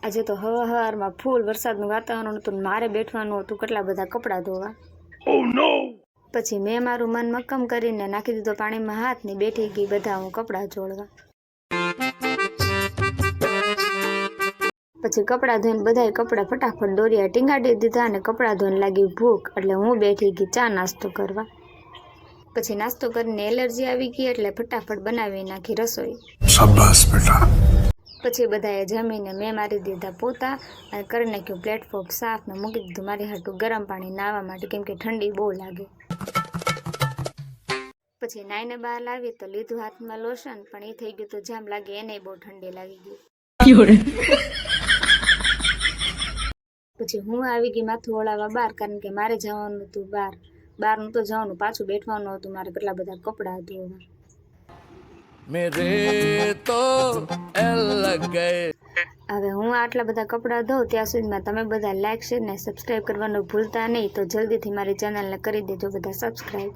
આજે તો હવારમાં ફૂલ વરસાદનું વાતાવરણ હતું, મારે બેઠવાનું હતું કેટલા બધા કપડાં ધોવા. પછી મેં મારું મન મક્કમ કરીને નાખી દીધો પાણીમાં હાથ ને બેઠી ગઈ બધા હું કપડાં જોડવા. પછી કપડાં ધોઈને બધાય કપડાં ફટાફટ દોરિયા ટીંગાડી દીધા અને કપડાં ધોઈને લાગી ભૂખ એટલે હું બેઠી ગઈ ચા નાસ્તો કરવા. પછી નાસ્તો કરીને એલર્જી આવી ગઈ એટલે ફટાફટ બનાવી નાખી રસોઈ. શાબાશ બેટા. પછી બધાએ જમીને મેં મારી દીધા પોતા અને કરી નાખ્યું પ્લેટફોર્મ સાફ ને મૂકી દીધું મારી હાટું ગરમ પાણી નાહવા માટે, કેમ કે ઠંડી બહુ લાગે. પછી નાઈને બહાર લાવી તો લીધું હાથમાં લોશન, પણ એ થઈ ગયું તો જામ લાગે, એને બહુ ઠંડી લાગી ગઈ. પછી હું આવી ગઈ માથું ઓળાવવા બહાર, કારણ કે મારે જવાનું હતું બહાર નતું જવાનું, પાછું બેઠવાનું હતું મારે કેટલા બધા કપડાં ધોવા. હવે હું આટલા બધા કપડાં ધોઉં ત્યાં સુધીમાં તમે બધા લાઈક શેર ને સબસ્ક્રાઈબ કરવાનું ભૂલતા નહીં, તો જલ્દીથી મારી ચેનલને કરી દેજો બધા સબસ્ક્રાઈબ.